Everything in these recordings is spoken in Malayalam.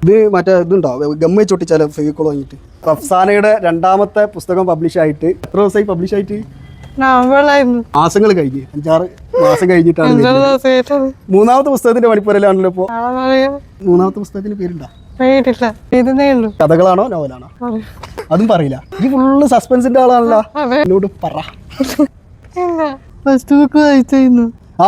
ഇത് മറ്റേ ഇതുണ്ടോ ഗമ്മ ചൊട്ടിച്ചാലോ ഫെവിക്കോൾ വാങ്ങിയിട്ട്. റഫ്സാനയുടെ രണ്ടാമത്തെ പുസ്തകം പബ്ലിഷ് ആയിട്ട് എത്ര ദിവസമായി പബ്ലിഷ് ആയിട്ട്? മാസങ്ങൾ കഴിഞ്ഞ് 5-6 മാസം കഴിഞ്ഞിട്ടാണ്. മൂന്നാമത്തെ പുസ്തകത്തിന്റെ പണിപ്പുരലാണല്ലോ ഇപ്പോ. മൂന്നാമത്തെ പുസ്തകത്തിന്റെ പേരുണ്ടോ? കഥകളാണോ നോവലാണോ അതും പറയില്ല. ഈ ഫുള്ള് സസ്പെൻസിന്റെ ആളാണല്ലോ. എന്നോട് പറ. ഫസ്റ്റ് ബുക്ക് വായിച്ചു.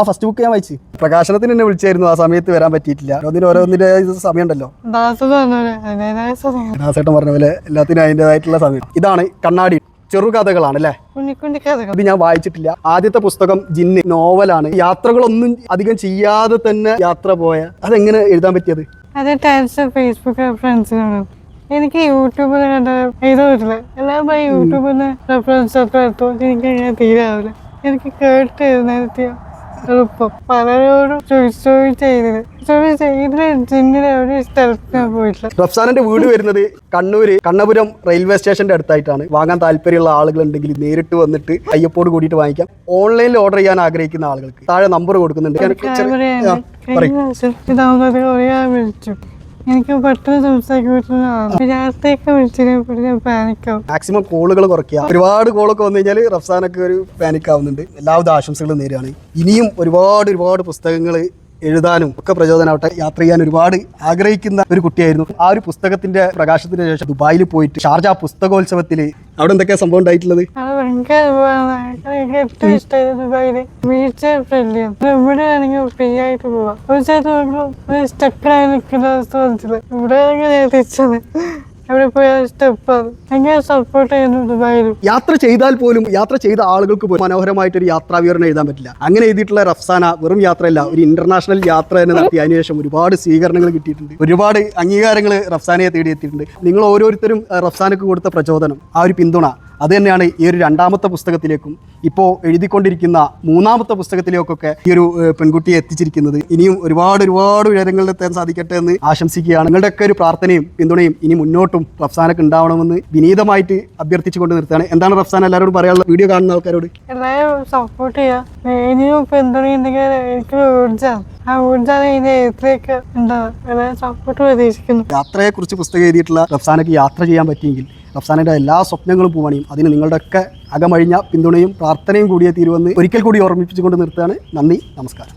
ഫസ്റ്റ് ബുക്ക് ഞാൻ വായിച്ചു. പ്രകാശനത്തിന് എന്നെ വിളിച്ചായിരുന്നു. ആ സമയത്ത് വരാൻ പറ്റിയിട്ടില്ല. ഓരോന്നിന്റെ സമയം ഉണ്ടല്ലോ. ദാസേട്ടൻ പറഞ്ഞ പോലെ എല്ലാത്തിനും അതിൻ്റെതായിട്ടുള്ള സമയം. ഇതാണ് കണ്ണാടി. ചെറുകഥകളാണ് അല്ലേ? ഇത് ഞാൻ വായിച്ചിട്ടില്ല. ആദ്യത്തെ പുസ്തകം ജിന്ന് നോവലാണ്. യാത്രകളൊന്നും അധികം ചെയ്യാതെ തന്നെ യാത്ര പോയ അതെങ്ങനെ എഴുതാൻ പറ്റിയത്? ഫേസ്ബുക്ക് ഫ്രണ്ട്സിനാണ്. എനിക്ക് യൂട്യൂബിൽ എഴുതാൻ പറ്റില്ല. എല്ലാവരും യൂട്യൂബിന് റെഫറൻസ് ഒക്കെ എടുത്തു. എനിക്ക് അങ്ങനെ തീരാവില്ല. എനിക്ക് കേട്ട് എഴുന്നേരത്തിയ എളുപ്പം. പലരോടും റഫ്സാനന്റെ വീട് വരുന്നത് കണ്ണപുരം റെയിൽവേ സ്റ്റേഷന്റെ അടുത്തായിട്ടാണ്. വാങ്ങാൻ താല്പര്യമുള്ള ആളുകളുണ്ടെങ്കിൽ നേരിട്ട് വന്നിട്ട് അയ്യപ്പോട് കൂടിയിട്ട് വാങ്ങിക്കാം. ഓൺലൈനിൽ ഓർഡർ ചെയ്യാൻ ആഗ്രഹിക്കുന്ന ആളുകൾക്ക് താഴെ നമ്പർ കൊടുക്കുന്നുണ്ട്. എനിക്ക് പെട്ടെന്ന് സംസാരിക്കാൻ പാനിക്കാവും. മാക്സിമം കോളുകൾ കുറയ്ക്കുക. ഒരുപാട് കോളൊക്കെ വന്നു കഴിഞ്ഞാൽ റഫ്സാനൊക്കെ ഒരു പാനിക് ആവുന്നുണ്ട്. എല്ലാവിധ ആശംസകളും നേരെയാണ്. ഇനിയും ഒരുപാട് പുസ്തകങ്ങൾ എഴുതാനും ഒക്കെ പ്രചോദനമാവട്ടെ. യാത്ര ചെയ്യാൻ ഒരുപാട് ആഗ്രഹിക്കുന്ന ഒരു കുട്ടിയായിരുന്നു. ആ ഒരു പുസ്തകത്തിന്റെ പ്രകാശത്തിന് ശേഷം ദുബായിൽ പോയിട്ട് ഷാർജ പുസ്തകോത്സവത്തിൽ അവിടെ എന്തൊക്കെയാ സംഭവം ഉണ്ടായിട്ടുള്ളത്? എവിടെയാണെങ്കിൽ ഫ്രീ ആയിട്ട് പോവാം. ഒരു സ്ഥലത്ത് സ്റ്റക്കായി നിൽക്കുന്ന അവസ്ഥ ഇവിടെ തിരിച്ചത്. അവിടെ പോയ സ്റ്റെപ്പാണ്. ഭയങ്കര സപ്പോർട്ട് ചെയ്യുന്നു ദുബായിൽ. യാത്ര ചെയ്താൽ പോലും യാത്ര ചെയ്ത ആളുകൾക്ക് പോലും മനോഹരമായിട്ടൊരു യാത്രാ വിവരണം എഴുതാൻ പറ്റില്ല. അങ്ങനെ എഴുതിയിട്ടുള്ള റഫ്സാന വെറും യാത്രയല്ല, ഒരു ഇന്റർനാഷണൽ യാത്ര തന്നെ നടത്തി. അതിനുശേഷം ഒരുപാട് സ്വീകരണങ്ങൾ കിട്ടിയിട്ടുണ്ട്. ഒരുപാട് അംഗീകാരങ്ങൾ റഫ്സാനയെ തേടിയെത്തിയിട്ടുണ്ട്. നിങ്ങൾ ഓരോരുത്തരും റഫ്സാനക്ക് കൊടുത്ത പ്രചോദനം, ആ ഒരു പിന്തുണ, അത് തന്നെയാണ് ഈ ഒരു രണ്ടാമത്തെ പുസ്തകത്തിലേക്കും ഇപ്പോൾ എഴുതിക്കൊണ്ടിരിക്കുന്ന മൂന്നാമത്തെ പുസ്തകത്തിലേക്കൊക്കെ ഈ ഒരു പെൺകുട്ടിയെ എത്തിച്ചിരിക്കുന്നത്. ഇനിയും ഒരുപാട് ഉയരങ്ങളിലെത്താൻ സാധിക്കട്ടെ എന്ന് ആശംസിക്കുകയാണ്. നിങ്ങളുടെയൊക്കെ ഒരു പ്രാർത്ഥനയും പിന്തുണയും ഇനി മുന്നോട്ടും റഫ്സാനക്ക് ഉണ്ടാവണമെന്ന് വിനീതമായിട്ട് അഭ്യർത്ഥിച്ചുകൊണ്ട് നിർത്തുകയാണ്. എന്താണ് റഫ്സാന എല്ലാവരോടും പറയാനുള്ള? വീഡിയോ കാണുന്ന ആൾക്കാരോട് എല്ലാവരും സപ്പോർട്ട് ചെയ്യുക. ഇനിയും പിന്തുണയുണ്ടെങ്കിൽ എനിക്ക് ഊർജ്ജം സപ്പോർട്ട് പ്രതീക്ഷിക്കുന്നു. യാത്രയെക്കുറിച്ച് പുസ്തകം എഴുതിയിട്ടുള്ള റഫ്സാനക്ക് യാത്ര ചെയ്യാൻ പറ്റിയെങ്കിൽ റഫ്സാനയുടെ എല്ലാ സ്വപ്നങ്ങളും പൂവണിയും. അതിന് നിങ്ങളുടെയൊക്കെ അകമഴിഞ്ഞ പിന്തുണയും പ്രാർത്ഥനയും കൂടിയേ തീരുവെന്ന് ഒരിക്കൽ കൂടി ഓർമ്മിപ്പിച്ചുകൊണ്ട് നിർത്തുകയാണ്. നന്ദി, നമസ്കാരം.